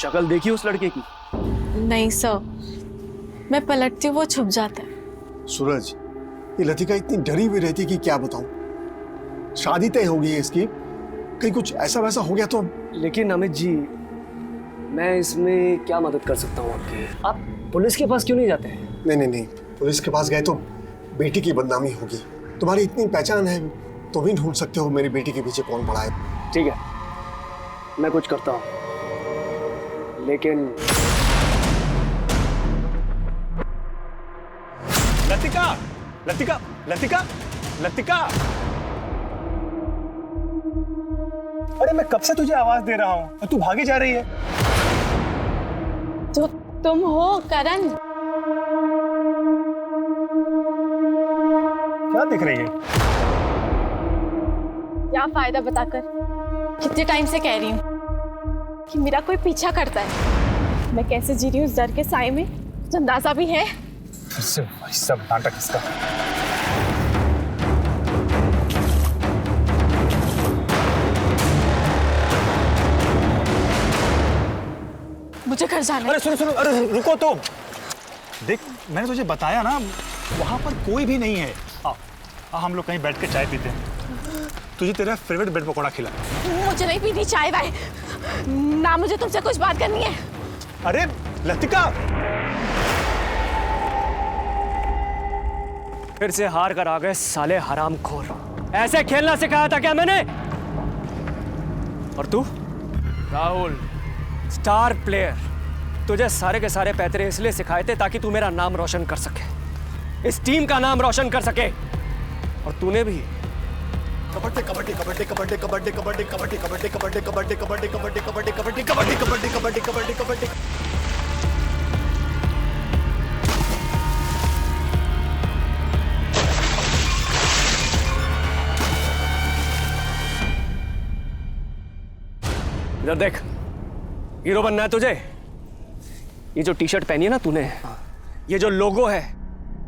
शक्ल देखी उस लड़के की? नहीं सर, मैं पलटती हूँ वो छुप जाता है। सूरज, ये लतिका इतनी डरी हुई रहती कि क्या बताऊं। शादी तय हो गई है इसकी, कहीं कुछ ऐसा वैसा हो गया तो। लेकिन अमित जी, मैं इसमें क्या मदद कर सकता हूँ आपकी? आप पुलिस के पास क्यों नहीं जाते हैं? नहीं, पुलिस के पास गए तो बेटी की बदनामी होगी। तुम्हारी इतनी पहचान है, तुम ही ढूंढ सकते हो मेरी बेटी के पीछे कौन पड़ा है। ठीक है, मैं कुछ करता हूँ, लेकिन लतिका, लतिका, लतिका, लतिका। अरे मैं कब से तुझे आवाज दे रहा हूँ और तू भागी जा रही है। तो तुम हो करण? क्या दिख रही है? क्या फायदा बताकर? कितने टाइम से कह रही हूँ कि मेरा कोई पीछा करता है। मैं कैसे जी रही हूँ उस डर के साए में, कुछ अंदाजा भी है? फिर से वही सब नाटक इसका। मुझे घर जाना है। अरे सुनो सुनो, अरे रुको तो। देख, मैंने तुझे बताया ना, वहां पर कोई भी नहीं है। हम लोग कहीं बैठ के चाय पीते हैं। तुझे तेरा फेवरेट ब्रेड पकौड़ा खिला। मुझे नहीं पीनी चाय वाय ना, मुझे तुमसे कुछ बात करनी है। अरे लतिका, फिर से हार कर आ गए साले हरामखोर। ऐसे खेलना सिखाया था क्या मैंने? और तू राहुल, स्टार प्लेयर, तुझे सारे के सारे पैतरे इसलिए सिखाए थे ताकि तू मेरा नाम रोशन कर सके, इस टीम का नाम रोशन कर सके। और तूने भी कबड्डी कबड्डी कबड्डी कबड्डी कबड्डी कबड्डी कबड्डी कबड्डी कबड्डी कबड्डी कबड्डी कबड्डी कबड्डी कबड्डी कबड्डी कबड्डी कबड्डी कबड्डी कबड्डी। इधर देख, हीरो बनना है तुझे? ये जो टी शर्ट पहनी है ना तूने, ये जो लोगो है,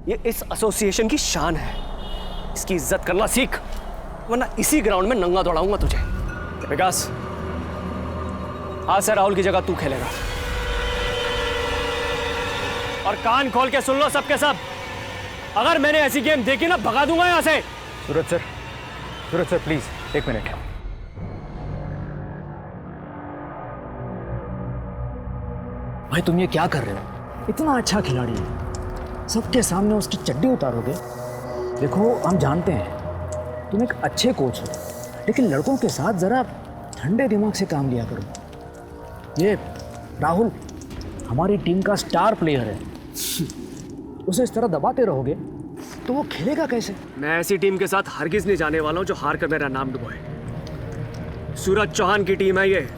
ये इस एसोसिएशन की शान है। इसकी इज्जत करना सीख, वरना इसी ग्राउंड में नंगा दौड़ाऊंगा तुझे। विकास, आज से राहुल की जगह तू खेलेगा। और कान खोल के सुन लो सबके सब, अगर मैंने ऐसी गेम देखी ना, भगा दूंगा यहां से। सूरज सर प्लीज 1 मिनट। भाई तुम ये क्या कर रहे हो? इतना अच्छा खिलाड़ी है, सबके सामने उसकी चड्डी उतारोगे? देखो, हम जानते हैं तुम एक अच्छे कोच हो, लेकिन लड़कों के साथ जरा ठंडे दिमाग से काम लिया करो। ये राहुल हमारी टीम का स्टार प्लेयर है, उसे इस तरह दबाते रहोगे तो वो खेलेगा कैसे? मैं ऐसी टीम के साथ हरगिज नहीं जाने वाला हूं जो हार कर मेरा नाम डुबोए। सूरज चौहान की टीम है ये,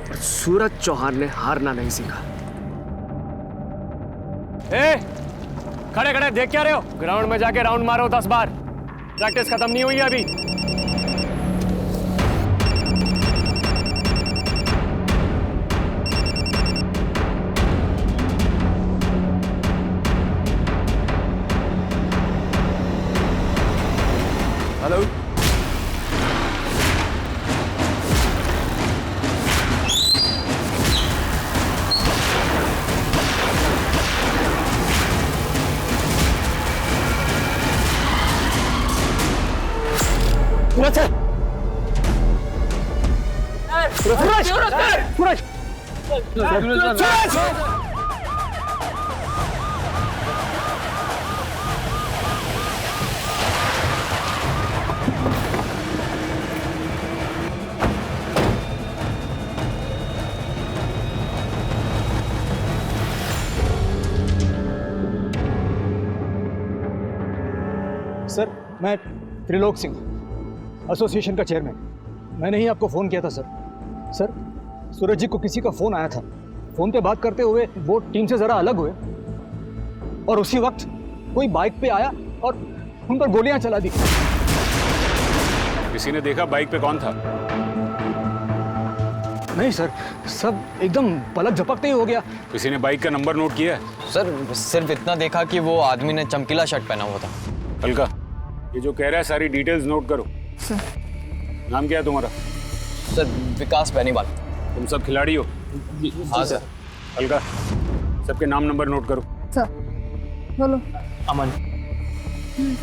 और सूरज चौहान ने हारना नहीं सीखा। खड़े खड़े देख क्या रहे हो? ग्राउंड में जाके राउंड मारो 10 बार। प्रैक्टिस खत्म नहीं हुई है अभी। हेलो, सर, मैं त्रिलोक सिंह, एसोसिएशन का चेयरमैन। मैंने ही आपको फ़ोन किया था सर, सूरज जी को किसी का फ़ोन आया था। फ़ोन पे बात करते हुए वो टीम से ज़रा अलग हुए और उसी वक्त कोई बाइक पे आया और उन पर गोलियां चला दी। किसी ने देखा बाइक पे कौन था? नहीं सर, सब एकदम पलक झपकते ही हो गया। किसी ने बाइक का नंबर नोट किया? सर सिर्फ इतना देखा कि वो आदमी ने चमकीला शर्ट पहना हुआ था। हल्का, ये जो कह रहा है सारी डिटेल्स नोट करो। सर। नाम क्या है तुम्हारा? सर विकास बेनीवाल। तुम सब खिलाड़ी हो? हाँ सर। अलका, सबके नाम नंबर नोट करो। सर बोलो। अमन,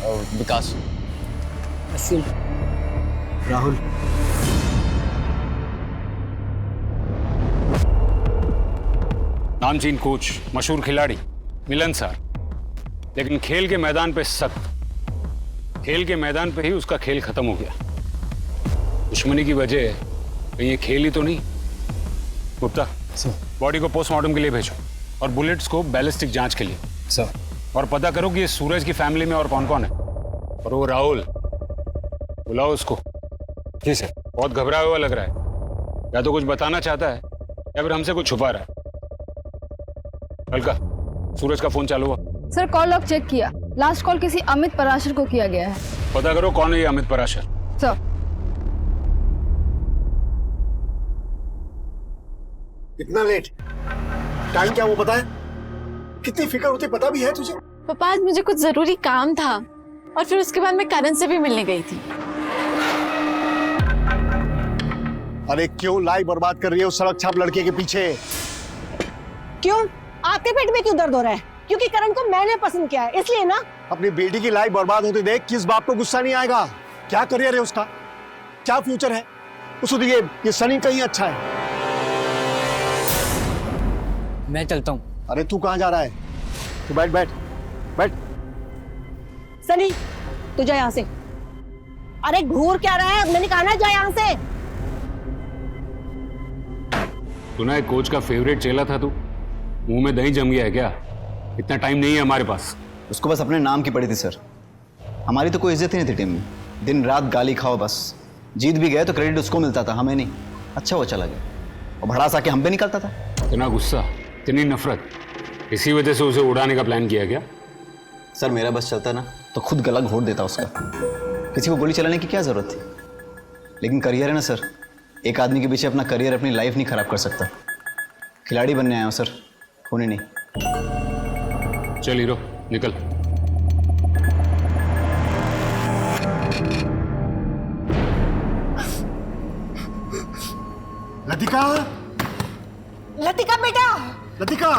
और विकास। असीम, राहुल। नामचीन कोच, मशहूर खिलाड़ी, मिलनसार, लेकिन खेल के मैदान पे सख्त। खेल के मैदान पे ही उसका खेल खत्म हो गया। दुश्मनी की वजह कहीं ये खेल ही तो नहीं। गुप्ता, बॉडी को पोस्टमार्टम के लिए भेजो और बुलेट्स को बैलिस्टिक जांच के लिए। सर। और पता करो कि ये सूरज की फैमिली में और कौन कौन है। और वो राहुल, बुलाओ उसको। जी सर। बहुत घबराया हुआ लग रहा है, या तो कुछ बताना चाहता है या फिर हमसे कुछ छुपा रहा है। अलका, सूरज का फोन चालू हुआ? सर कॉल लॉग चेक किया, लास्ट कॉल किसी अमित पराशर को किया गया है। पता करो कौन है ये अमित पराशर। सर। इतना लेट? टाइम क्या वो पता है? कितनी फिक्र होती पता भी है तुझे? पापा आज मुझे कुछ जरूरी काम था और फिर उसके बाद मैं करण से भी मिलने गई थी। अरे क्यों लाई बर्बाद कर रही है उस सड़क छाप लड़के के पीछे? क्यों? आपके पेट में क्यों दर्द हो रहा है? क्योंकि करण को मैंने पसंद किया है इसलिए ना। अपनी बेटी की लाइफ बर्बाद होते देख किस बाप को गुस्सा नहीं आएगा? क्या करियर है उसका, क्या फ्यूचर है उसको? ये सनी कहीं अच्छा है। मैं चलता हूँ। अरे तू कहाँ जा रहा है? तू बैठ बैठ बैठ। सनी तू जा यहाँ से। अरे घूर क्या रहा है? मैंने कहा ना जा यहाँ से। तूने एक कोच का फेवरेट चेला था तू, मुंह में दही जम गया है क्या? इतना टाइम नहीं है हमारे पास। उसको बस अपने नाम की पड़ी थी सर। हमारी तो कोई इज्जत ही नहीं थी टीम में। दिन रात गाली खाओ बस। जीत भी गए तो क्रेडिट उसको मिलता था, हमें नहीं। अच्छा वो चला गया और भड़ास आके हम पे निकलता था। इतना गुस्सा, इतनी नफरत, इसी वजह से उसे उड़ाने का प्लान किया क्या? सर मेरा बस चलता ना तो खुद गला घोट देता उसका। किसी को गोली चलाने की क्या जरूरत थी? लेकिन करियर है ना सर, एक आदमी के पीछे अपना करियर, अपनी लाइफ नहीं खराब कर सकता। खिलाड़ी बनने आया हूँ सर, होने नहीं। चल हीरो निकल। लतिका, लतिका बेटा, लतिका।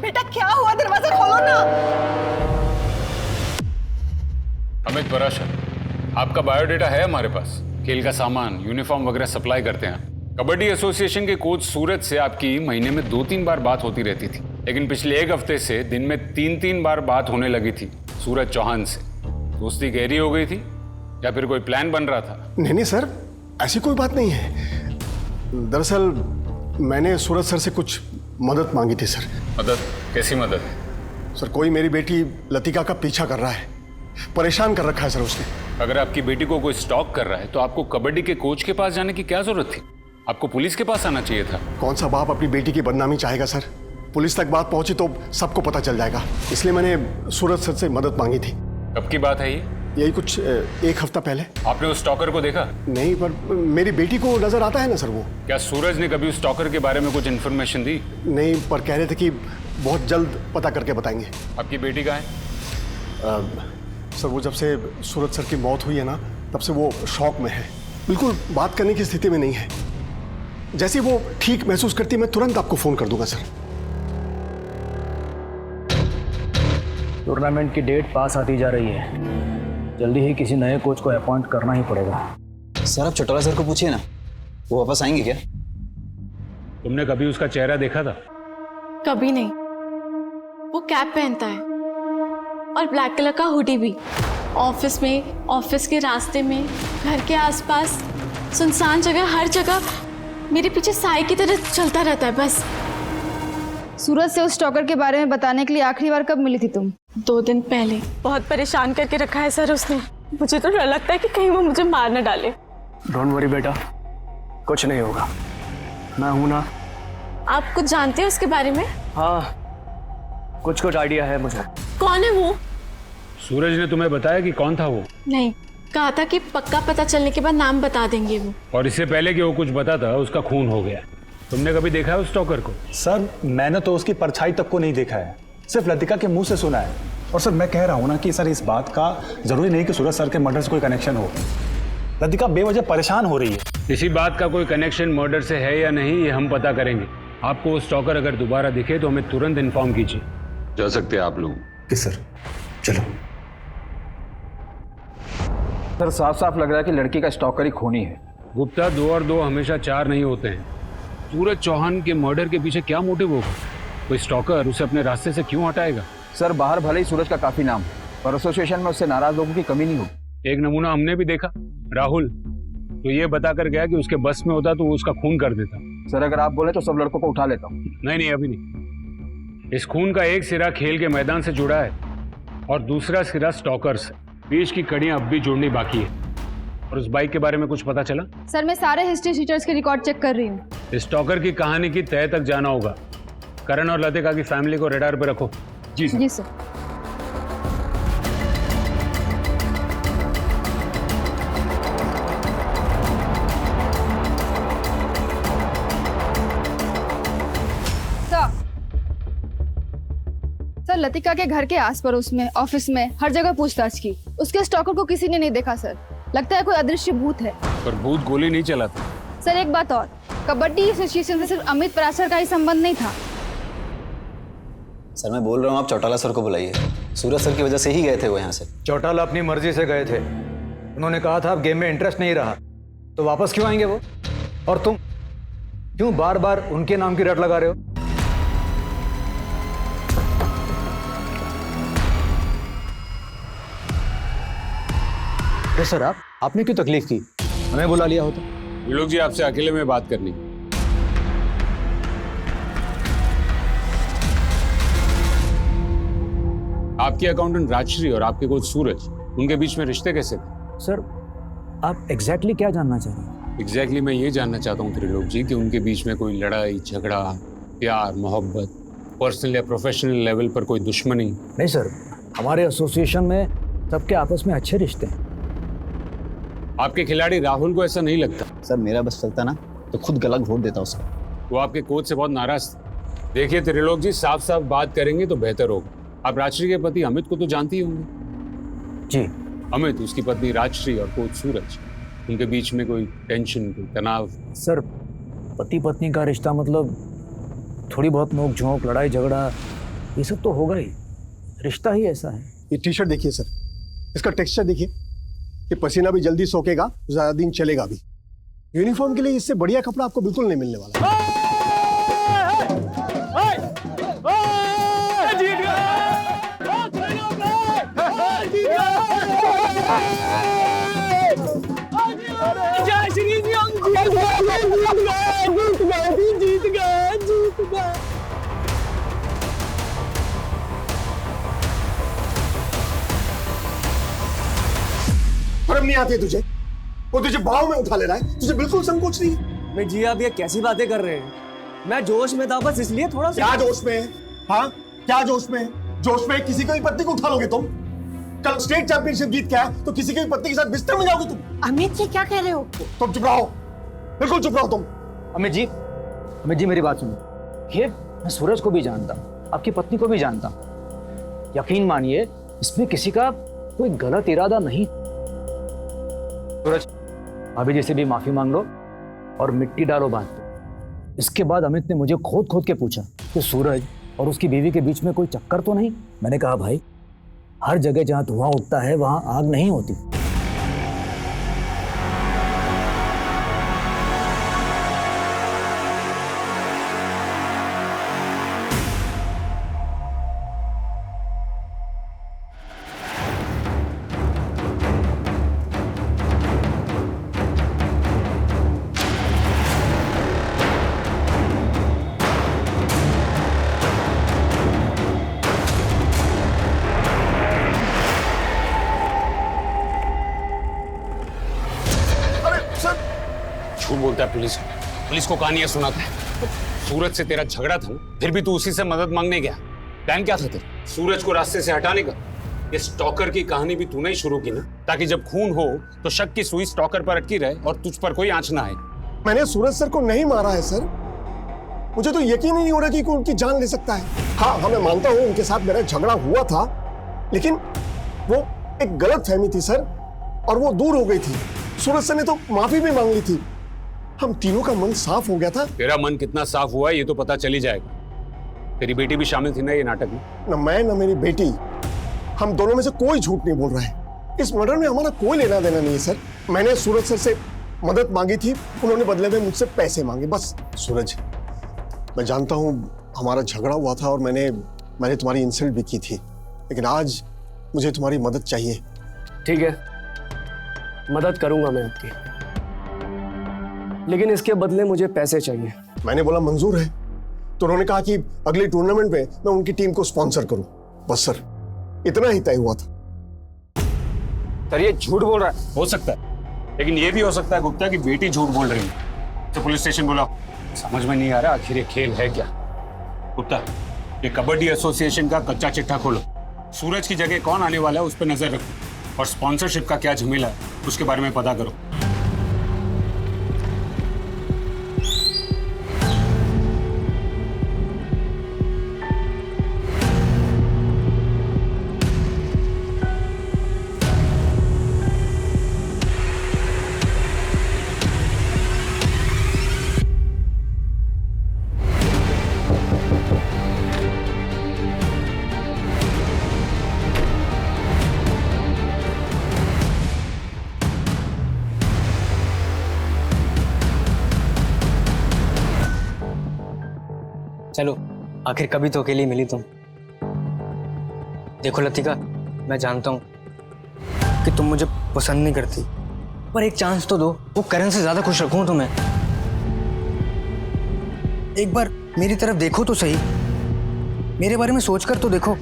बेटा क्या हुआ? दरवाजा खोलो ना। अमित पराशर, आपका बायोडेटा है हमारे पास। खेल का सामान, यूनिफॉर्म वगैरह सप्लाई करते हैं। कबड्डी एसोसिएशन के कोच सूरज से आपकी महीने में 2-3 बार बात होती रहती थी, लेकिन पिछले 1 हफ्ते से दिन में 3-3 बार बात होने लगी थी सूरज चौहान से। दोस्ती गहरी हो गई थी या फिर कोई प्लान बन रहा था? नहीं नहीं सर, ऐसी कोई बात नहीं है। दरअसल मैंने सूरज सर से कुछ मदद मांगी थी सर। मदद? कैसी मदद? सर कोई मेरी बेटी लतिका का पीछा कर रहा है, परेशान कर रखा है सर उसने। अगर आपकी बेटी को कोई स्टॉक कर रहा है तो आपको कबड्डी के कोच के पास जाने की क्या जरूरत थी? आपको पुलिस के पास आना चाहिए था। कौन सा बाप अपनी बेटी की बदनामी चाहेगा सर? पुलिस तक बात पहुंची तो सबको पता चल जाएगा, इसलिए मैंने सूरज सर से मदद मांगी थी। कब की बात है ये? यही कुछ 1 हफ्ता पहले। आपने उस स्टॉकर को देखा? नहीं, पर मेरी बेटी को नजर आता है ना सर वो। क्या सूरज ने कभी उस स्टॉकर के बारे में कुछ इन्फॉर्मेशन दी? नहीं, पर कह रहे थे कि बहुत जल्द पता करके बताएंगे। आपकी बेटी कहाँ है? सर वो जब से सूरज सर की मौत हुई है ना, तब से वो शॉक में है, बिल्कुल बात करने की स्थिति में नहीं है। जैसे वो ठीक महसूस करती मैं तुरंत आपको फोन कर दूंगा सर। टूर्नामेंट की डेट पास आती जा रही है, जल्दी ही किसी नए कोच को अपॉइंट करना ही पड़ेगा। सर आप चटोला सर को पूछिए ना, वो वापस आएंगे क्या? तुमने कभी उसका चेहरा देखा था? कभी नहीं। वो कैप पहनता है और ब्लैक कलर का हुडी भी। ऑफिस में, ऑफिस के रास्ते में, घर के आसपास, सुनसान जगह, हर जगह मेरे पीछे साए की तरह चलता रहता है बस। सूरज से उस स्टॉकर के बारे में बताने के लिए आखिरी बार कब मिली थी तुम? 2 दिन पहले। बहुत परेशान करके रखा है सर उसने। मुझे तो डर लगता है कि कहीं वो मुझे मार न डाले। डोंट वरी बेटा, कुछ नहीं होगा, मैं हूं ना। आप कुछ जानते हैं उसके बारे में? हाँ, कुछ आइडिया है मुझे। कौन है वो? सूरज ने तुम्हें बताया कि कौन था वो? नहीं, कहा था कि पक्का पता चलने के बाद नाम बता देंगे वो। और इससे पहले कि वो कुछ बताता उसका खून हो गया। तुमने कभी देखा है उस स्टॉकर को? सर मैंने तो उसकी परछाई तक को नहीं देखा है, सिर्फ लतिका के मुंह से सुना है। और सर मैं कह रहा हूँ ना कि सर इस बात का जरूरी नहीं कि सूरज सर के मर्डर से कोई कनेक्शन हो। लतिका बेवजह परेशान हो रही है। इसी बात का कोई कनेक्शन मर्डर से है या नहीं, ये हम पता करेंगे। आपको वो स्टॉकर अगर दोबारा दिखे तो हमें तुरंत इन्फॉर्म कीजिए। जा सकते हैं आप लोग। कि सर चलो। सर साफ साफ लग रहा है कि लड़की का स्टॉकर ही खूनी है। गुप्ता, 2 और 2 हमेशा 4 नहीं होते हैं। सूरज चौहान के मर्डर के पीछे क्या मोटिव होगा? कोई स्टॉकर उसे अपने रास्ते से क्यों हटाएगा? सर बाहर भले ही सूरज का काफी नाम है, पर एसोसिएशन में उससे नाराज लोगों की कमी नहीं होगी। एक नमूना हमने भी देखा, राहुल तो ये बताकर गया कि उसके बस में होता तो वो उसका खून कर देता। सर अगर आप बोले तो सब लड़कों को उठा लेता हूँ। नहीं, अभी नहीं। इस खून का एक सिरा खेल के मैदान से जुड़ा है और दूसरा सिरा स्टॉकर से। बीच की कड़ियां अब भी जोड़नी बाकी है। और उस बाइक के बारे में कुछ पता चला? सर मैं सारे हिस्ट्री शीटर्स के रिकॉर्ड चेक कर रही हूँ। इस स्टॉकर की कहानी की तह तक जाना होगा। करण और लतिका की फैमिली को रडार पे रखो। जी सर। सर लतिका के घर के आस पड़ोस में, ऑफिस में, हर जगह पूछताछ की। उसके स्टॉकर को किसी ने नहीं देखा सर। लगता है कोई अदृश्य भूत है। पर भूत गोली नहीं चलाता। सर एक बात और, कबड्डी एसोसिएशन से सिर्फ अमित पराशर का ही संबंध नहीं था। सर मैं बोल रहा हूँ आप चौटाला सर को बुलाइए। सूरज सर की वजह से ही गए थे वो यहाँ से। चौटाला अपनी मर्जी से गए थे। उन्होंने कहा था अब गेम में इंटरेस्ट नहीं रहा, तो वापस क्यों आएंगे वो? और तुम क्यों बार बार उनके नाम की रट लगा रहे हो? सर आपने क्यों तकलीफ की? हमें बुला लिया होता। लोग जी आपसे अकेले में बात करनी। आपके अकाउंटेंट राजश्री और आपके कोच सूरज, उनके बीच में रिश्ते कैसे थे? सर आप एग्जैक्टली क्या जानना चाह रहे हैं? एग्जैक्टली मैं ये जानना चाहता हूँ त्रिलोक जी कि उनके बीच में कोई लड़ाई झगड़ा, प्यार, मोहब्बत, पर्सनल या प्रोफेशनल लेवल पर कोई दुश्मनी? नहीं सर, हमारे एसोसिएशन में सबके आपस में अच्छे रिश्ते हैं। आपके खिलाड़ी राहुल को ऐसा नहीं लगता? सर मेरा बस चलता ना तो खुद गला घोट देता उसका। वो आपके कोच से बहुत नाराज थे। देखिए त्रिलोक जी, साफ साफ बात करेंगे तो बेहतर होगा। आप राजश्री के पति अमित को तो जानती ही होंगे। जी। अमित, उसकी पत्नी राजश्री और कोच सूरज, उनके बीच में कोई टेंशन, कोई तनाव? सर पति पत्नी का रिश्ता मतलब थोड़ी बहुत नोक झोंक, लड़ाई झगड़ा, ये सब तो होगा ही। रिश्ता ही ऐसा है। ये टी शर्ट देखिए सर, इसका टेक्सचर देखिए। ये पसीना भी जल्दी सोखेगा, ज्यादा दिन चलेगा भी। यूनिफॉर्म के लिए इससे बढ़िया कपड़ा आपको बिल्कुल नहीं मिलने वाला। शर्म नहीं आती तुझे? वो तुझे भाव में उठा ले रहा है, तुझे बिल्कुल संकोच नहीं है। मैं जी आप ये कैसी बातें कर रहे हैं? मैं जोश में था, बस इसलिए थोड़ा सा। क्या जोश में है? हाँ क्या जोश में है? जोश में किसी की भी पत्नी को उठा लोगे तुम? कल स्टेट चैंपियनशिप जीत के आए तो किसी की भी पत्नी के साथ बिस्तर में जाओगे तुम? अमित जी क्या कह रहे हो? तुम चुप रहो, बिल्कुल चुप रहो तुम। अमित जी मेरी बात सुनिए। ये मैं सूरज को भी जानता, आपकी पत्नी को भी जानता। यकीन मानिए इसमें किसी का कोई गलत इरादा नहीं। सूरज भाभी जी से भी माफी मांग लो और मिट्टी डालो बात पे। इसके बाद अमित ने मुझे खोद खोद के पूछा कि सूरज और उसकी बीवी के बीच में कोई चक्कर तो नहीं। मैंने कहा भाई, हर जगह जहां धुआं उठता है वहां आग नहीं होती। झूठ बोलता है पुलिस को कहानियां सुनाता है। सूरज से तेरा झगड़ा था, फिर भी तू उसी से मदद मांगने गया। प्लान क्या था तेरा? सूरज को रास्ते से हटाने का। ये स्टॉकर की कहानी भी तूने ही शुरू की ना, ताकि जब खून हो तो शक की सुई स्टॉकर पर अटकी रहे और तुझ पर कोई आंच ना आए। मैंने सूरज सर को नहीं मारा है सर। मुझे तो यकीन ही नहीं हो रहा कि कोई उनकी जान ले सकता है। हाँ मैं मानता हूँ उनके साथ मेरा झगड़ा हुआ था, लेकिन वो एक गलत फहमी थी सर, और वो दूर हो गई थी। सूरज सर ने तो माफी भी मांग ली थी। हम तीनों का मन साफ हो गया था। तेरा मन कितना साफ हुआ है ये तो पता चल ही जाएगा। तेरी बेटी भी शामिल थी ना ये नाटक में? न मैं न मेरी बेटी, हम दोनों में से कोई झूठ नहीं बोल रहा है। इस मर्डर में हमारा कोई लेना देना नहीं है सर। मैंने सूरज सर से मदद मांगी थी, उन्होंने बदले में मुझसे पैसे मांगे, बस। सूरज, मैं जानता हूँ हमारा झगड़ा हुआ था और मैंने तुम्हारी इंसल्ट भी की थी, लेकिन आज मुझे तुम्हारी मदद चाहिए। ठीक है, मदद करूंगा मैं आपकी, लेकिन इसके बदले मुझे पैसे चाहिए। मैंने बोला मंजूर है, तो उन्होंने कहा कि अगले टूर्नामेंट में मैं उनकी टीम को स्पॉन्सर करूं। बस सर, इतना ही तय हुआ था। सर ये झूठ बोल रहा है। हो सकता है, लेकिन ये भी हो सकता है गुप्ता की बेटी झूठ बोल रही है। तो पुलिस स्टेशन बुलाओ। समझ में नहीं आ रहा आखिर ये खेल है क्या। गुप्ता, ये कबड्डी एसोसिएशन का कच्चा चिट्ठा खोलो। सूरज की जगह कौन आने वाला है उस पर नजर रखो, और स्पॉन्सरशिप का क्या झमेला है उसके बारे में पता करो। चलो, आखिर कभी तो अकेली मिली तुम। देखो लतिका, मैं जानता हूँ कि तुम मुझे पसंद नहीं करती, पर एक चांस तो दो। वो करण से ज्यादा खुश रखूं तुम्हें। एक बार मेरी तरफ देखो तो सही, मेरे बारे में सोचकर तो देखो।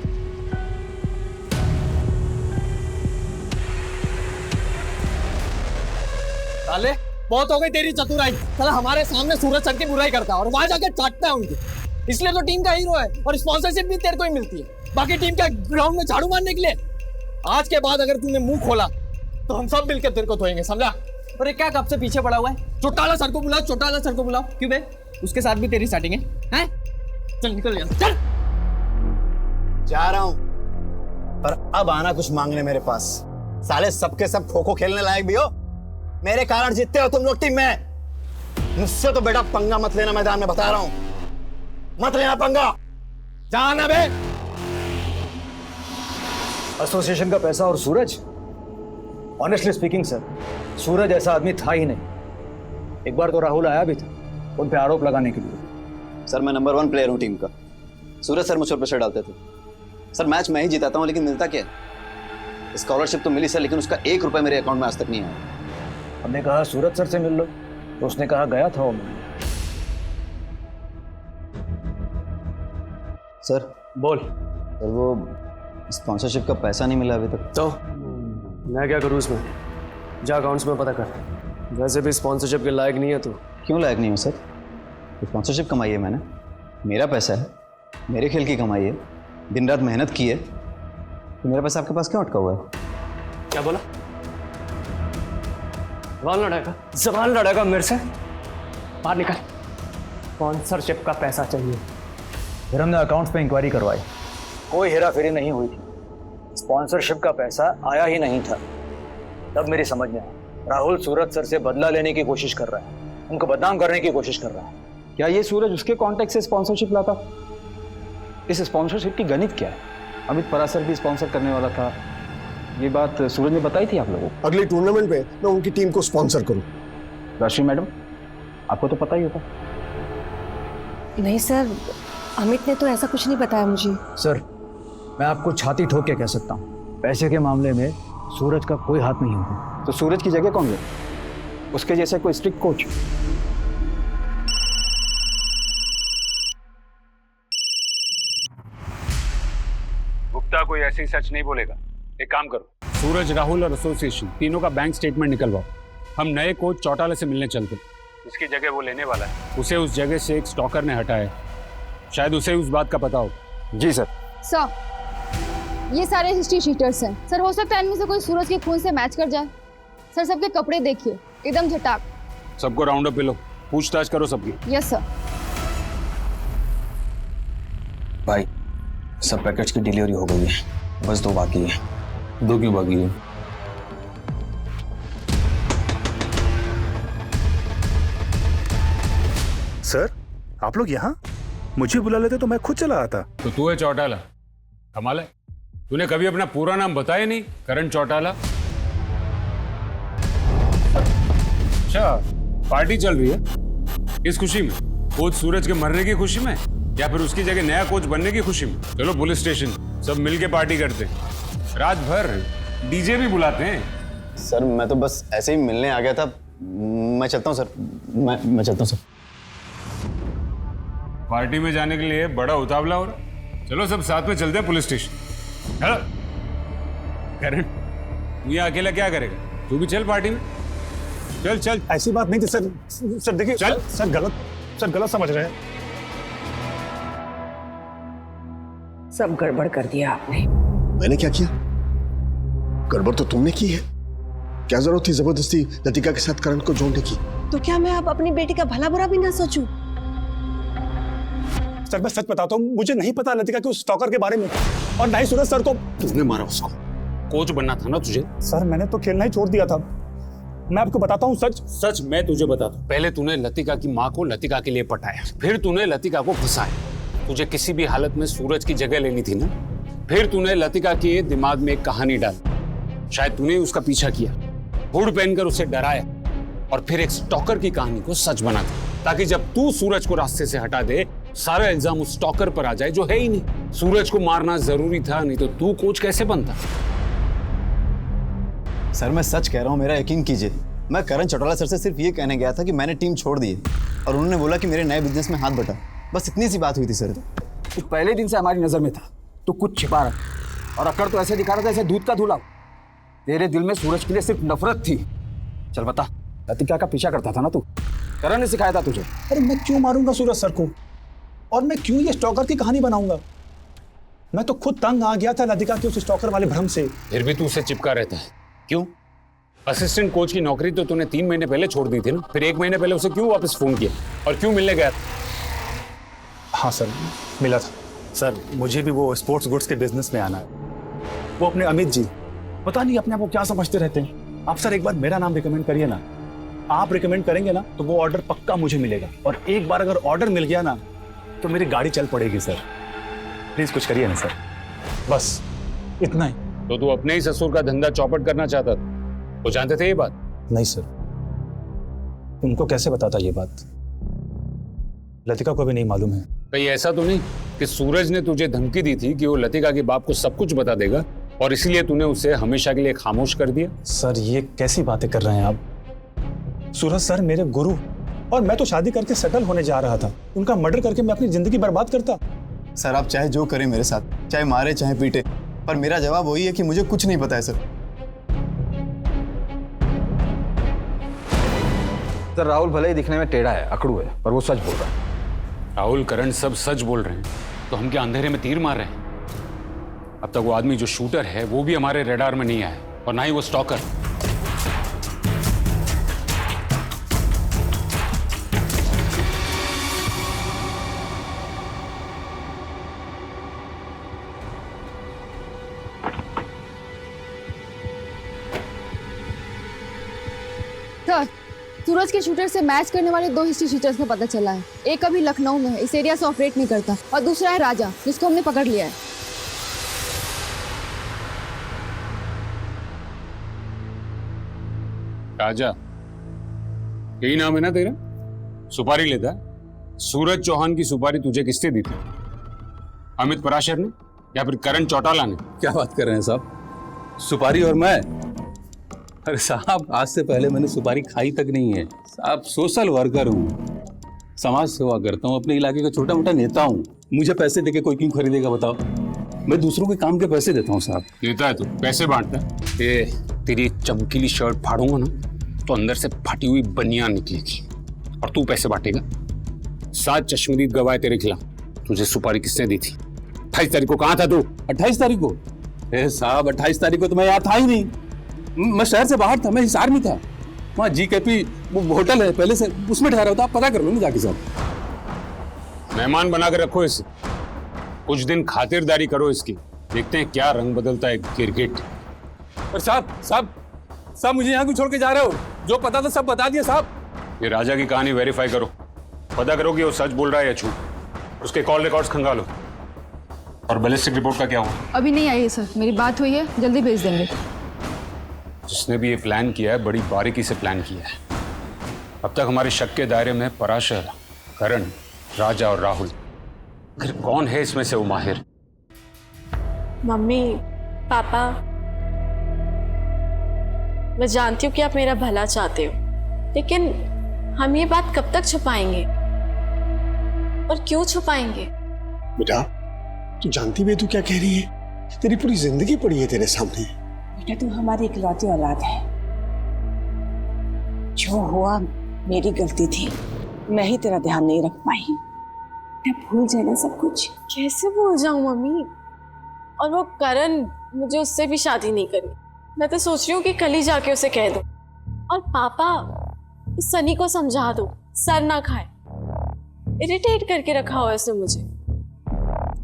साले, बहुत हो गई तेरी चतुराई। साला हमारे सामने सूरज सर की बुराई करता है और वहां जाकर चाटता है उनकी। इसलिए तो टीम का हीरो है और स्पॉन्सरशिप भी तेरे को ही मिलती है, बाकी टीम का ग्राउंड में झाड़ू मारने के लिए। आज के बाद अगर तूने मुंह खोला तो हम सब मिलकर तेरे को धोएंगे, समझा? और ये क्या कब से पीछे पड़ा हुआ है? चौटाला सर को बुलाओ, चौटाला सर को बुलाओ। क्यों बे, उसके साथ भी तेरी सेटिंग है? हैं? चल निकल यहाँ, चल। जा रहा हूं, पर अब आना कुछ मांगने मेरे पास। साले सबके सब खो खो खेलने लायक भी हो, मेरे कारण जीतते हो तुम लोग टीम में। मुझसे तो बेटा पंगा मत लेना, मैदान में बता रहा हूं, मत लेना पंगा। जाना बे। एसोसिएशन का पैसा और सूरज, ऑनेस्टली स्पीकिंग सर, सूरज ऐसा आदमी था ही नहीं। एक बार तो राहुल आया भी था उन पे आरोप लगाने के लिए। सर मैं नंबर 1 प्लेयर हूं टीम का। सूरज सर मुझ पर प्रेशर डालते थे। सर मैच मैं ही जिताता हूं, लेकिन मिलता क्या? स्कॉलरशिप तो मिली सर, लेकिन उसका 1 रुपया मेरे अकाउंट में आज तक नहीं आया। हमने कहा सूरज सर से मिल लो, तो उसने कहा गया था वो मिलने। सर बोल। सर वो स्पॉन्सरशिप का पैसा नहीं मिला अभी तक। तो मैं क्या करूँ इसमें? जा अकाउंट्स में पता कर। वैसे भी स्पॉन्सरशिप के लायक नहीं है तू। क्यों लायक नहीं हूँ सर? स्पॉन्सरशिप कमाई है मैंने, मेरा पैसा है, मेरे खेल की कमाई है, दिन रात मेहनत की है, तो मेरा पैसा आपके पास क्यों अटका हुआ है? क्या बोला? जबान लड़ेगा मेरे से? बाहर निकल। स्पॉन्सरशिप का पैसा चाहिए। फिर हमने अकाउंट्स पे इंक्वायरी करवाई, कोई हेरा फेरी नहीं हुई थी, स्पॉन्सरशिप का पैसा आया ही नहीं था। तब मेरी समझ में आया, राहुल सूरज सर से बदला लेने की कोशिश कर रहा है, उनको बदनाम करने की कोशिश कर रहा है। क्या ये सूरज उसके कॉन्टेक्ट से स्पॉन्सरशिप लाता? इस स्पॉन्सरशिप की गणित क्या है? अमित परासर भी स्पॉन्सर करने वाला था, ये बात सूरज ने बताई थी आप लोगों को? अगले टूर्नामेंट में मैं उनकी टीम को स्पॉन्सर करूं। राशि मैडम, आपको तो पता ही होता। नहीं सर, अमित ने तो ऐसा कुछ नहीं बताया मुझे। सर, मैं आपको छाती ठोक के कह सकता हूँ, पैसे के मामले में सूरज का कोई हाथ नहीं होगा। तो सूरज की जगह कौन ले? उसके जैसे कोई स्ट्रिक्ट कोच। गुप्ता कोई ऐसी सच नहीं बोलेगा। एक काम करो, सूरज, राहुल और एसोसिएशन तीनों का बैंक स्टेटमेंट निकलवाओ। हम नए कोच चौटाला से मिलने चलते। इसकी जगह वो लेने वाला है, उसे उस जगह से एक स्टॉकर ने हटाया। शायद उसे उस बात का पता हो। जी सर। सर, ये सारे हिस्ट्री शीटर्स हैं सर। हो सकता है इनमें से कोई सूरज के खून से मैच कर जाए। सर सबके कपड़े देखिए, एकदम झटाक। सबको राउंड अप पे लो, पूछताछ करो सबकी। Yes sir. भाई, सब पैकेट्स की डिलीवरी हो गई है, बस 2 बाकी है। 2 क्यों बाकी है? सर आप लोग यहाँ? मुझे बुला लेते तो मैं खुद चला आता। तो तू है चौटाला? कमाल है, तूने कभी अपना पूरा नाम बताया नहीं, करण चौटाला। अच्छा, पार्टी चल रही है किस खुशी में? कोच सूरज के मरने की खुशी में, या फिर उसकी जगह नया कोच बनने की खुशी में? चलो पुलिस स्टेशन, सब मिलके पार्टी करते हैं, रात भर डीजे भी बुलाते हैं। सर मैं तो बस ऐसे ही मिलने आ गया था, मैं चलता हूँ सर, मैं चलता हूँ सर। पार्टी में जाने के लिए बड़ा उतावला हो रहा। चलो सब साथ में चलते हैं पुलिस स्टेशन। चलो करण, तू यहाँ अकेला क्या करेगा? तू भी चल पार्टी में, चल चल। ऐसी बात नहीं थी सर। सर देखिए, चल। सर गलत समझ रहे हैं। सब गड़बड़ कर दिया आपने। मैंने क्या किया? गड़बड़ तो तुमने की है। क्या जरूरत थी जबरदस्ती लतिका के साथ करण को जोड़ने की? तो क्या मैं अब अपनी बेटी का भला बुरा भी ना सोचूं? सर मैं सच बताता हूँ, मुझे नहीं पता लतिका के उस स्टॉकर के बारे में, और ना ही सूरज सर को। तूने मारा उसको, कोच बनना था ना तुझे। सर मैंने तो खेलना ही छोड़ दिया था। मैं आपको बताता हूँ सच मैं तुझे बताता हूँ। पहले तूने लतिका की माँ को लतिका के लिए पटाया, फिर तूने लतिका को फंसाया। तुझे किसी भी हालत में सूरज की जगह लेनी थी ना। फिर तूने लतिका के दिमाग में एक कहानी डाली, शायद तूने उसका पीछा किया, हुड पहनकर उसे डराया, और फिर एक स्टॉकर की कहानी को सच बना दिया, ताकि जब तू सूरज को रास्ते से हटा दे, सारा इल्जाम उस स्टॉकर पर आ जाए जो है ही नहीं। सूरज को मारना जरूरी था, नहीं तो तू कोच कैसे बनता? सर मैं सच कह रहा हूँ, मेरा यकीन कीजिए। मैं करण चौटाला सर से सिर्फ ये कहने गया था कि मैंने टीम छोड़ दी है, और उन्होंने बोला कि मेरे नए बिजनेस में हाथ बटा। बस इतनी सी बात हुई थी सर। तू पहले दिन से हमारी नजर में था, तो कुछ छिपा रहा, और अकड़ तो ऐसे दिखा रहा था जैसे दूध का धुला। तेरे दिल में सूरज के लिए सिर्फ नफरत थी। चल बता, लतिका का पीछा करता था ना तू? करण ने सिखाया था तुझे। अरे मैं क्यों मारूंगा सूरज सर को, और मैं क्यों ये स्टॉकर की कहानी बनाऊंगा? मैं तो खुद तंग आ गया था लतिका के उस स्टॉकर वाले भ्रम से। फिर भी तू उसे चिपका रहता है, क्यों? असिस्टेंट कोच की नौकरी तो तूने 3 महीने पहले छोड़ दी थी ना, फिर 1 महीने पहले उसे क्यों वापस फोन किया, और क्यों मिलने गया? हाँ सर, मिला था। सर मुझे भी वो स्पोर्ट्स गुड्स के बिजनेस में आना है। वो अपने अमित जी पता नहीं अपने आप को क्या समझते रहते हैं। आप सर एक बार मेरा नाम रिकमेंड करिए ना। आप रिकमेंड करेंगे ना तो वो ऑर्डर पक्का मुझे मिलेगा, और एक बार अगर ऑर्डर मिल गया ना तो मेरी गाड़ी चल पड़ेगी। सर प्लीज कुछ करिए ना सर, बस इतना ही। तो तू अपने ही ससुर का धंधा चौपट करना चाहता था, वो जानते थे ये बात? नहीं सर, उनको कैसे बताता ये बात? लतिका को भी नहीं मालूम है। कहीं ऐसा तो नहीं कि सूरज ने तुझे धमकी दी थी कि वो लतिका के बाप को सब कुछ बता देगा, और इसीलिए तूने उसे हमेशा के लिए खामोश कर दिया? सर ये कैसी बातें कर रहे हैं आप? सूरज सर मेरे गुरु, और मैं तो शादी करके सेटल होने जा रहा था। उनका मर्डर करके मैं अपनी जिंदगी बर्बाद करता? सर आप चाहे जो करें मेरे साथ, चाहे मारे चाहे पीटे, पर मेरा जवाब वही है कि मुझे कुछ नहीं पता है सर। सर राहुल भले ही दिखने में टेढ़ा है, अकड़ू है, पर वो सच बोल रहा है। राहुल, करण सब सच बोल रहे हैं, तो हम क्या अंधेरे में तीर मार रहे हैं? अब तक वो आदमी जो शूटर है वो भी हमारे रडार में नहीं आया, और ना ही वो स्टॉकर। सर, सूरज के शूटर से मैच करने वाले 2 हिस्ट्री शूटर्स का पता चला है। एक अभी लखनऊ में है, इस एरिया से ऑपरेट नहीं करता, और दूसरा है राजा, जिसको हमने पकड़ लिया है। राजा, यही नाम है ना तेरा? सुपारी लेता है? सूरज चौहान की सुपारी तुझे किसने दी थी? अमित पराशर ने, या फिर करण चौटाला ने? क्या बात कर रहे हैं साहब? सुपारी और मैं? अरे साहब, आज से पहले मैंने सुपारी खाई तक नहीं है साहब। सोशल वर्कर हूँ, समाज सेवा करता हूँ, अपने इलाके का छोटा मोटा नेता हूँ। मुझे पैसे देके कोई क्यों खरीदेगा बताओ? मैं दूसरों के काम के पैसे देता हूँ साहब। देता है तू, पैसे बांटता है। ये तेरी चमकीली शर्ट फाड़ूंगा ना तो अंदर से फटी हुई बनियान निकलेगी, और तू पैसे बांटेगा। 7 चश्मदीद गवाह तेरे खिलाफ। तुझे सुपारी किसने दी थी? 28 तारीख को कहाँ था तू? 28 तारीख को? साहब 28 तारीख को तो मैं यहाँ था ही नहीं। मैं शहर से बाहर था, मैं हिसार में था। वहाँ GKP वो होटल है पहले से, उसमें ठहरा होता। आप पता कर लो ना जाके साहब। मेहमान बना कर रखो इसे, कुछ दिन खातिरदारी करो इसकी, देखते हैं क्या रंग बदलता है गिरगिट। और साहब मुझे यहाँ क्यों छोड़ के जा रहे हो? जो पता था सब बता दिया साहब। ये राजा की कहानी वेरीफाई करो, पता करो कि वो सच बोल रहा है या झूठ। उसके कॉल रिकॉर्ड्स खंगालो। और बैलिस्टिक रिपोर्ट का क्या हुआ? अभी नहीं आई है सर, मेरी बात हुई है, जल्दी भेज देंगे। जिसने भी ये प्लान किया है बड़ी बारीकी से प्लान किया है। अब तक हमारे शक के दायरे में पराशर, करण, राजा और राहुल। आखिर कौन है इसमें से वो माहिर? मम्मी, पापा, मैं जानती हूँ कि आप मेरा भला चाहते हो, लेकिन हम ये बात कब तक छुपाएंगे और क्यों छुपाएंगे? बेटा, तू जानती भी है तू क्या कह रही है? तेरी पूरी जिंदगी पड़ी है तेरे सामने। बेटा तू हमारी इकलौती औलाद है। जो हुआ मेरी गलती थी, मैं ही तेरा ध्यान नहीं रख पाई। बेटा भूल जाना सब कुछ। कैसे भूल जाऊं मम्मी? और वो करण, मुझे उससे भी शादी नहीं करनी। मैं तो सोच रही हूँ कि कल ही जाके उसे कह दूं। और पापा, उस सनी को समझा दो, सर ना खाए। इरिटेट करके रखा हुआ है उसने मुझे।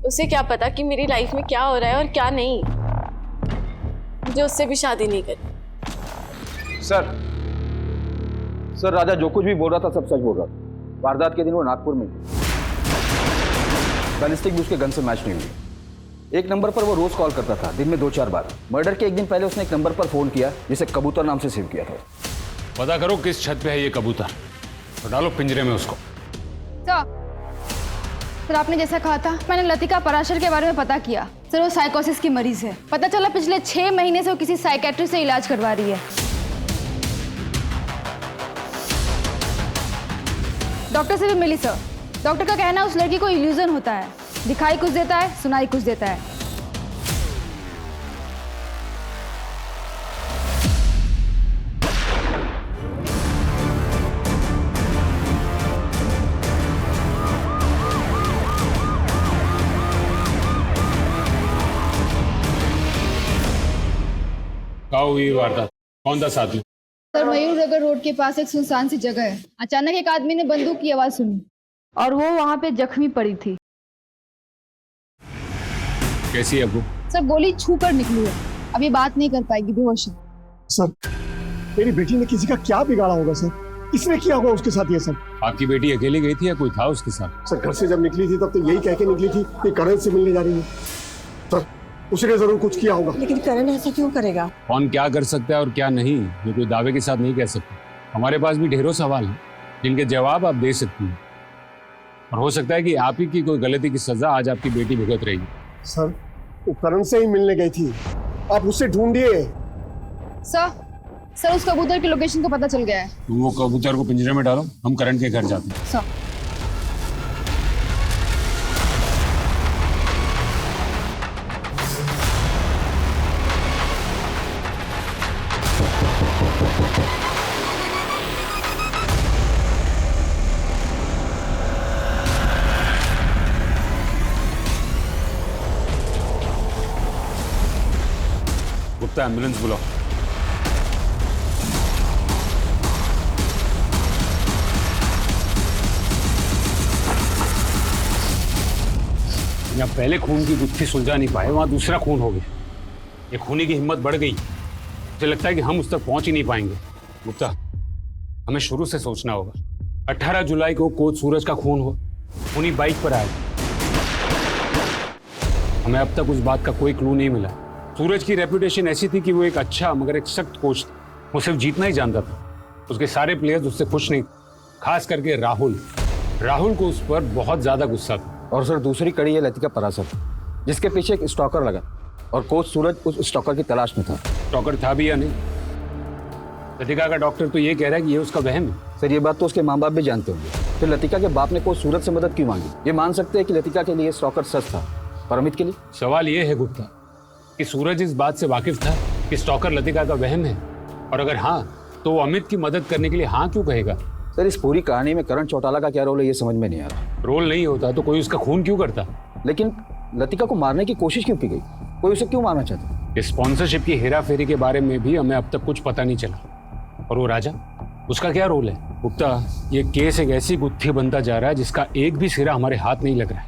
उसे क्या पता कि मेरी लाइफ में क्या हो रहा है और क्या नहीं। मुझे उससे भी शादी नहीं करनी। सर राजा जो कुछ भी बोल रहा था सब सच बोल रहा था। वारदात के दिन वो नागपुर में थी। बैलिस्टिक भी उसके गन से मैच नहीं हुई। एक नंबर पर वो रोज कॉल करता था, दिन में 2-4 बार। मर्डर के एक दिन पहले उसने एक नंबर पर फोन किया जिसे कबूतर नाम से सेव किया था। पता करो किस छत पे है ये कबूतर और डालो पिंजरे में उसको। सर आपने जैसा कहा था, मैंने लतिका पराशर के बारे में पता किया। सर वो साइकोसिस की मरीज है। पता चला पिछले 6 महीने से वो किसी साइकेट्रिस्ट से इलाज करवा रही है। डॉक्टर से भी मिली सर। डॉक्टर का कहना है उस लड़की को इल्यूजन होता है, दिखाई कुछ देता है, सुनाई कुछ देता है। क्या हुई वारदात? कौन था साथ में? सर मयूर नगर रोड के पास एक सुनसान सी जगह है। अचानक एक आदमी ने बंदूक की आवाज सुनी और वो वहाँ पे जख्मी पड़ी थी। कैसी है वो? सर गोली छू कर निकली है, अभी बात नहीं कर पाएगी, बेहोश है। सर मेरी बेटी ने किसी का क्या बिगाड़ा होगा सर? किसने किया होगा उसके साथ ये सब? आपकी बेटी अकेली गई थी या कोई था उसके साथ? सर घर से जब निकली थी तब तो यही कह के निकली थी कि करण से मिलने जा रही है। सर उसने जरूर कुछ किया होगा। लेकिन करण ऐसा क्यों करेगा? कौन क्या कर सकता है और क्या नहीं, ये कोई दावे के साथ नहीं कह सकते। हमारे पास भी ढेरों सवाल हैं जिनके जवाब आप दे सकती हैं, और हो सकता है कि आप ही की कोई गलती की सजा आज आपकी बेटी भुगत रही है। सर वो करण से ही मिलने गई थी, आप उससे ढूंढिए। सर उस कबूतर की लोकेशन का पता चल गया है। तुम वो कबूतर को पिंजरे में डालो, हम करण के घर जाते हैं। सर गुप्ता एम्बुलेंस बुलाओ। यहाँ पहले खून की गुत्थी सुलझा नहीं पाए, वहां दूसरा खून हो गया। ये खूनी की हिम्मत बढ़ गई। मुझे लगता है कि हम उस तक पहुंच ही नहीं पाएंगे। गुप्ता, हमें शुरू से सोचना होगा। 18 जुलाई को कोच सूरज का खून हो, खूनी बाइक पर आए। हमें अब तक उस बात का कोई क्लू नहीं मिला। सूरज की रेपुटेशन ऐसी थी कि वो एक अच्छा मगर एक सख्त कोच था। वो सिर्फ जीतना ही जानता था। उसके सारे प्लेयर्स उससे खुश नहीं, खास करके राहुल को उस पर बहुत ज्यादा गुस्सा था। और सर दूसरी कड़ी है लतिका पराशर, जिसके पीछे एक स्टॉकर लगा और कोच सूरज उस स्टॉकर की तलाश में था। स्टॉकर था भी या नहीं? लतिका का डॉक्टर तो ये कह रहा है कि ये उसका वहम है। सर ये बात तो उसके माँ बाप भी जानते होंगे। फिर लतिका के बाप ने कोच सूरज से मदद क्यों मांगी? ये मान सकते हैं कि लतिका के लिए स्टॉकर सच था, और अमित के लिए? सवाल ये है गुप्ता कि सूरज इस बात से वाकिफ था कि स्टॉकर लतिका का वहम है, और अगर हाँ तो वो अमित की मदद करने के लिए हाँ क्यों कहेगा? सर इस पूरी कहानी में करण चौटाला का क्या रोल है ये समझ में नहीं आ रहा। रोल नहीं होता तो कोई उसका खून क्यों करता? लेकिन लतिका को मारने की कोशिश क्यों की गई? कोई उसे क्यों मारना चाहता? स्पॉन्सरशिप की हेरा फेरी के बारे में भी हमें अब तक कुछ पता नहीं चला। और वो राजा, उसका क्या रोल है? गुप्ता, ये केस एक ऐसी गुत्थी बनता जा रहा है जिसका एक भी सिरा हमारे हाथ नहीं लग रहा है।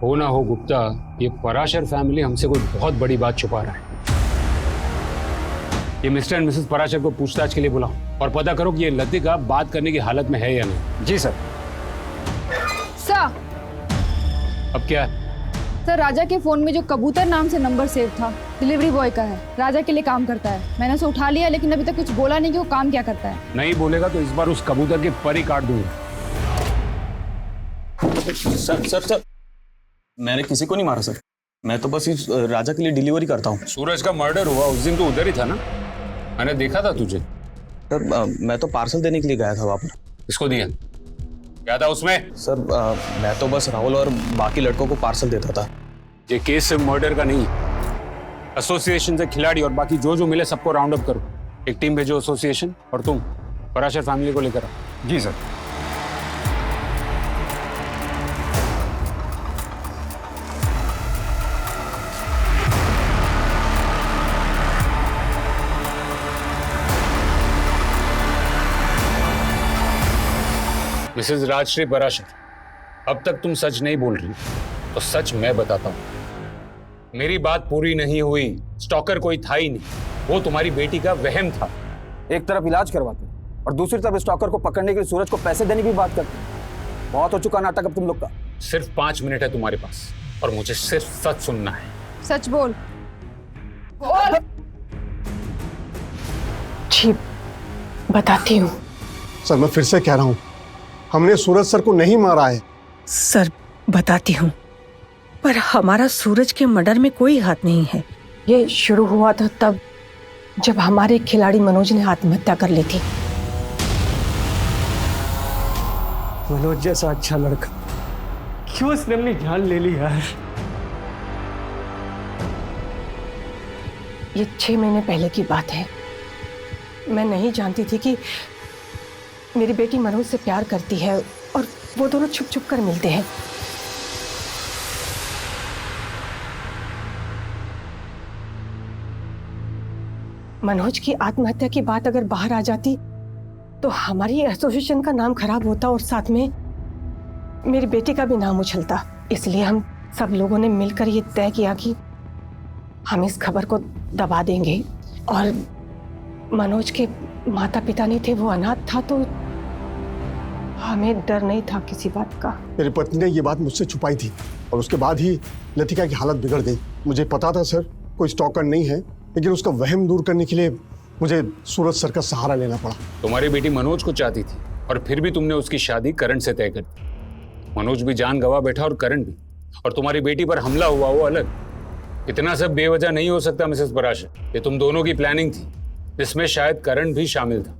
हो ना हो गुप्ता, ये पराशर फैमिली हमसे कोई बहुत बड़ी बात छुपा रहा है। ये मिस्टर एंड मिसेस पराशर को पूछताछ के लिए बुलाओ और पता करो कि ये लतिका बात करने की हालत में है या नहीं। जी सर। अब क्या है? सर राजा के फोन में जो कबूतर नाम से नंबर सेव था डिलीवरी बॉय का है, राजा के लिए काम करता है। मैंने उसे उठा लिया लेकिन अभी तक कुछ बोला नहीं कि वो काम क्या करता है। नहीं बोलेगा तो इस बार उस कबूतर के पर ही काट दूंगा। सर सर सर मैंने किसी को नहीं मारा सर, मैं तो बस इस राजा के लिए डिलीवरी करता हूँ। सूरज का मर्डर हुआ उस दिन तो उधर ही था ना, मैंने देखा था तुझे। सर मैं तो पार्सल देने के लिए गया था वहाँ पर। किसको दिया? क्या था उसमें? सर मैं तो बस राहुल और बाकी लड़कों को पार्सल देता था। ये केस सिर्फ मर्डर का नहीं, एसोसिएशन से खिलाड़ी और बाकी जो मिले सबको राउंड अप करो। एक टीम भेजो एसोसिएशन, और तुम पराशर फैमिली को लेकर आओ। जी सर। मिसेज राजश्री पराशर, अब तक तुम सच नहीं बोल रही, तो सच मैं बताता हूं। मेरी बात पूरी नहीं हुई। स्टॉकर कोई था ही नहीं, वो तुम्हारी बेटी का वहम था। एक तरफ इलाज करवाते और दूसरी तरफ स्टॉकर को पकड़ने के लिए सूरज को पैसे देने की बात करते। बहुत हो चुका नाटक अब तुम लोग का। सिर्फ 5 मिनट है तुम्हारे पास और मुझे सिर्फ सच सुनना है। सच बोल। जी बताती हूँ। सर मैं फिर से कह रहा हूँ, हमने सूरज सर को नहीं मारा है। सर बताती हूँ, पर हमारा सूरज के मर्डर में कोई हाथ नहीं है। ये शुरू हुआ था तब जब हमारे खिलाड़ी मनोज ने आत्महत्या कर ली थी। मनोज जैसा अच्छा लड़का क्यों उसने अपनी जान ले ली यार? ये 6 महीने पहले की बात है। मैं नहीं जानती थी कि मेरी बेटी मनोज से प्यार करती है और वो दोनों छुप छुप कर मिलते हैं। मनोज की आत्महत्या की बात अगर बाहर आ जाती तो हमारी एसोसिएशन का नाम खराब होता और साथ में मेरी बेटी का भी नाम उछलता। इसलिए हम सब लोगों ने मिलकर ये तय किया कि हम इस खबर को दबा देंगे। और मनोज के माता पिता नहीं थे, वो अनाथ था, तो हमें डर नहीं था किसी बात का। मेरी पत्नी ने ये बात मुझसे छुपाई थी और उसके बाद ही लतिका की हालत बिगड़ गई। मुझे पता था सर कोई स्टॉकर नहीं है, लेकिन उसका वहम दूर करने के लिए मुझे सूरज सर का सहारा लेना पड़ा। तुम्हारी बेटी मनोज को चाहती थी और फिर भी तुमने उसकी शादी करण से तय कर दी। मनोज भी जान गवा बैठा और करण भी, और तुम्हारी बेटी पर हमला हुआ वो अलग। इतना सब बेवजह नहीं हो सकता मिसेस पराशर। ये तुम दोनों की प्लानिंग थी, जिसमें शायद करण भी शामिल था,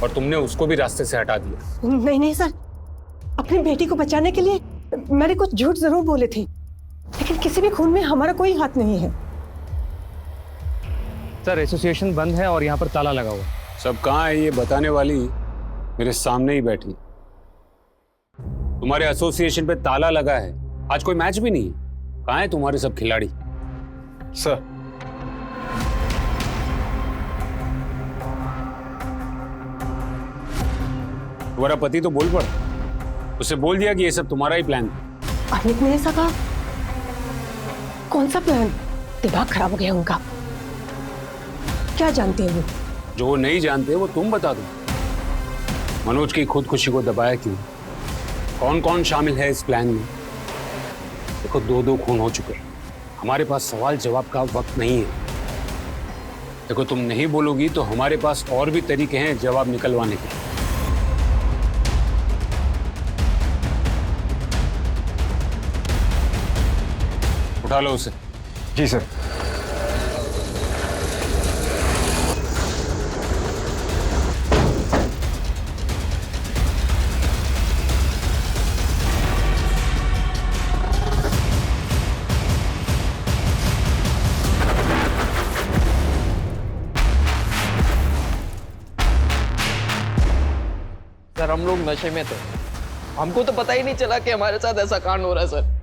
और तुमने उसको भी रास्ते से हटा दिया। नहीं नहीं सर, अपनी बेटी को बचाने के लिए मैंने कुछ झूठ जरूर बोले थे, लेकिन किसी भी खून में हमारा कोई हाथ नहीं है। सर एसोसिएशन बंद है और यहाँ पर ताला लगा हुआ है। सब कहाँ है ये बताने वाली मेरे सामने ही बैठी। तुम्हारे एसोसिएशन पे ताला लगा है, आज कोई मैच भी नहीं है। कहाँ है तुम्हारे सब खिलाड़ी? सर तुम्हारा पति तो बोल पड़ा, उसे बोल दिया कि ये सब तुम्हारा ही प्लान था। अमित ने ऐसा कहा? कौन सा प्लान? दिमाग खराब हो गया उनका। क्या जानते हैं वो? जो वो नहीं जानते वो तुम बता दो। मनोज की खुदकुशी को दबाया क्यों? कौन कौन शामिल है इस प्लान में? देखो 2 खून हो चुके हैं, हमारे पास सवाल जवाब का वक्त नहीं है। देखो तुम नहीं बोलोगी तो हमारे पास और भी तरीके हैं जवाब निकलवाने के। उठा लो उसे। जी सर। सर हम लोग नशे में थे, हमको तो पता ही नहीं चला कि हमारे साथ ऐसा कांड हो रहा है सर।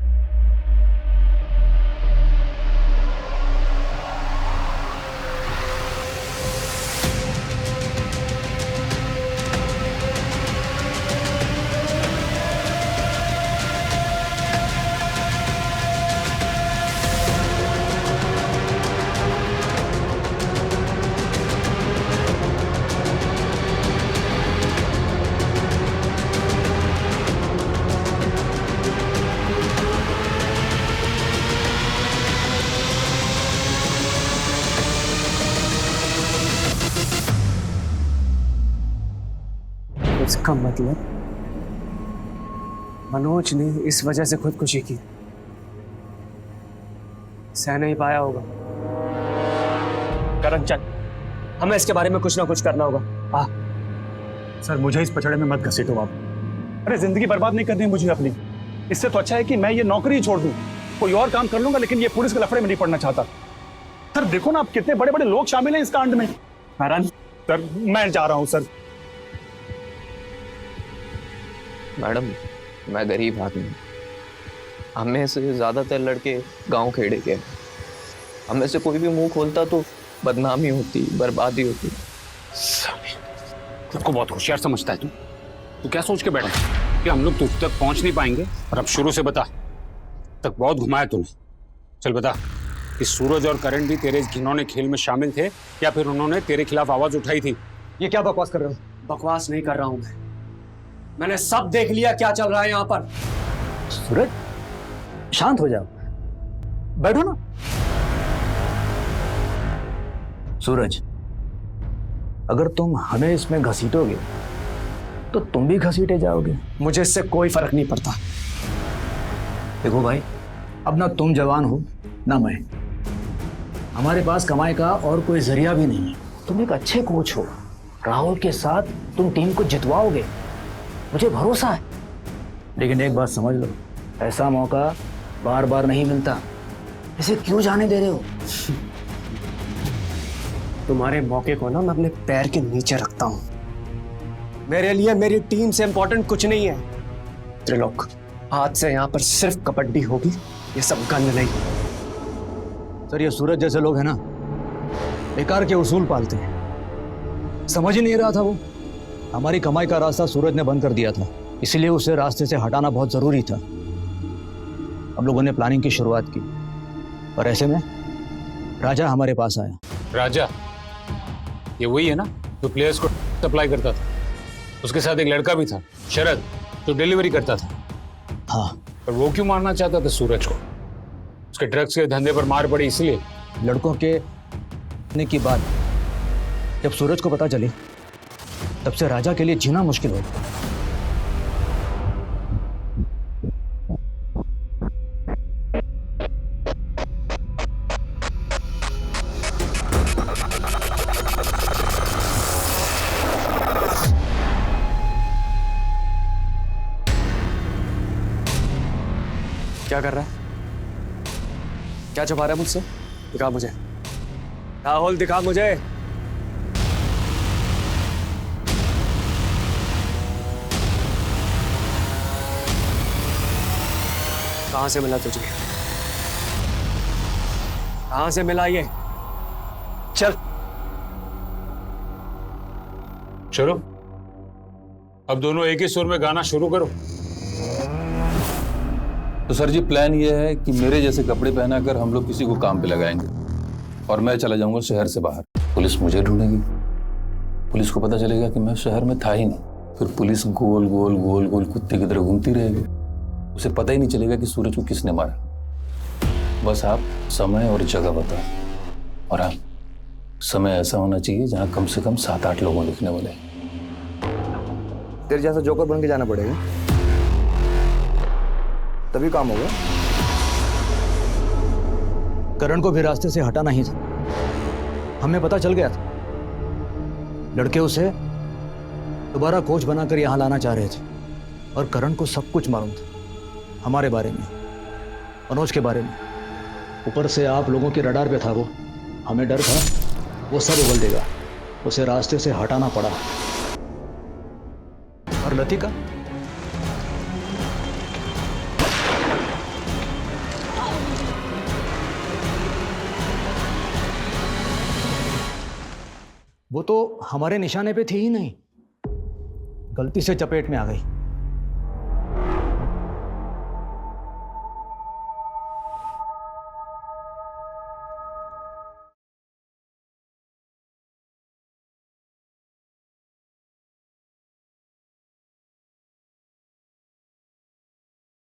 इसका मतलब मनोज ने इस वजह से खुदकुशी की, सह नहीं पाया होगा। करण चल, हमें इसके बारे में कुछ ना कुछ करना होगा। आ सर मुझे इस पचड़े में मत घसीटो आप। अरे जिंदगी बर्बाद नहीं करनी मुझे अपनी। इससे तो अच्छा है कि मैं ये नौकरी ही छोड़ दूं, कोई और काम कर लूंगा, लेकिन ये पुलिस के लफड़े में नहीं पड़ना चाहता। सर देखो ना, आप कितने बड़े बड़े लोग शामिल हैं इस कांड में। करण, सर मैं जा रहा हूं सर। मैडम, मैं गरीब आदमी, हमें से ज्यादातर लड़के गांव खेड़े के, हमें से कोई भी मुंह खोलता तो बदनामी होती, बर्बादी होती। खुद को बहुत होशियार समझता है तू क्या सोच के बैठा है कि हम लोग तुझ तक पहुंच नहीं पाएंगे? और अब शुरू से बता, तक बहुत घुमाया तूने। चल बता कि सूरज और करण भी तेरे इस घिनौने खेल में शामिल थे या फिर उन्होंने तेरे खिलाफ आवाज उठाई थी? ये क्या बकवास कर रहे हो? बकवास नहीं कर रहा हूं मैंने सब देख लिया क्या चल रहा है यहाँ पर। सूरज, शांत हो जाओ, बैठो ना। सूरज, अगर तुम हमें इसमें घसीटोगे तो तुम भी घसीटे जाओगे। मुझे इससे कोई फर्क नहीं पड़ता। देखो भाई, अब ना तुम जवान हो ना मैं, हमारे पास कमाई का और कोई जरिया भी नहीं है। तुम एक अच्छे कोच हो, राहुल के साथ तुम टीम को जितवाओगे, मुझे भरोसा है। लेकिन एक बात समझ लो, ऐसा मौका बार बार नहीं मिलता, इसे क्यों जाने दे रहे हो? तुम्हारे मौके को ना मैं अपने पैर के नीचे रखता हूं। मेरे लिए मेरी टीम से इंपॉर्टेंट कुछ नहीं है। त्रिलोक, आज से यहाँ पर सिर्फ कबड्डी होगी, ये सब गंद नहीं। सर, ये सूरज जैसे लोग हैं ना, बेकार के उसूल पालते हैं। समझ ही नहीं रहा था वो, हमारी कमाई का रास्ता सूरज ने बंद कर दिया था, इसीलिए उसे रास्ते से हटाना बहुत जरूरी था। हम लोगों ने प्लानिंग की शुरुआत की और ऐसे में राजा हमारे पास आया। राजा? ये वही है ना जो प्लेयर्स को सप्लाई करता था? उसके साथ एक लड़का भी था, शरद, जो डिलीवरी करता था। हाँ। पर वो क्यों मारना चाहता था सूरज को? उसके ड्रग्स के धंधे पर मार पड़ी इसलिए? लड़कों के ने की बात जब सूरज को पता चली, तब से राजा के लिए जीना मुश्किल हो गया। क्या कर रहा है? क्या छुपा रहा है मुझसे? दिखा मुझे। राहुल, दिखा मुझे। कहां से मिला तुझे? कहां से मिला ये? चल चलो, अब दोनों एक ही सुर में गाना शुरू करो। तो सर जी, प्लान ये है कि मेरे जैसे कपड़े पहना कर हम लोग किसी को काम पे लगाएंगे और मैं चला जाऊंगा शहर से बाहर। पुलिस मुझे ढूंढेगी, पुलिस को पता चलेगा कि मैं शहर में था ही नहीं। फिर पुलिस गोल गोल गोल गोल कुत्ते की तरह घूमती रहेगी, उसे पता ही नहीं चलेगा कि सूरज को किसने मारा। बस आप समय और जगह बताओ, और हाँ, समय ऐसा होना चाहिए जहाँ कम से कम 7-8 लोगों लिखने वाले। तेरे जैसा जोकर बन के जाना पड़ेगा, तभी काम होगा। करण को भी रास्ते से हटाना ही था, हमें पता चल गया था। लड़के उसे दोबारा कोच बनाकर यहाँ लाना चाह रहे थे और करण को सब कुछ मालूम था, हमारे बारे में, मनोज के बारे में। ऊपर से आप लोगों के रडार पे था वो, हमें डर था वो सब उगल देगा, उसे रास्ते से हटाना पड़ा। और लतिका, वो तो हमारे निशाने पे थी ही नहीं, गलती से चपेट में आ गई।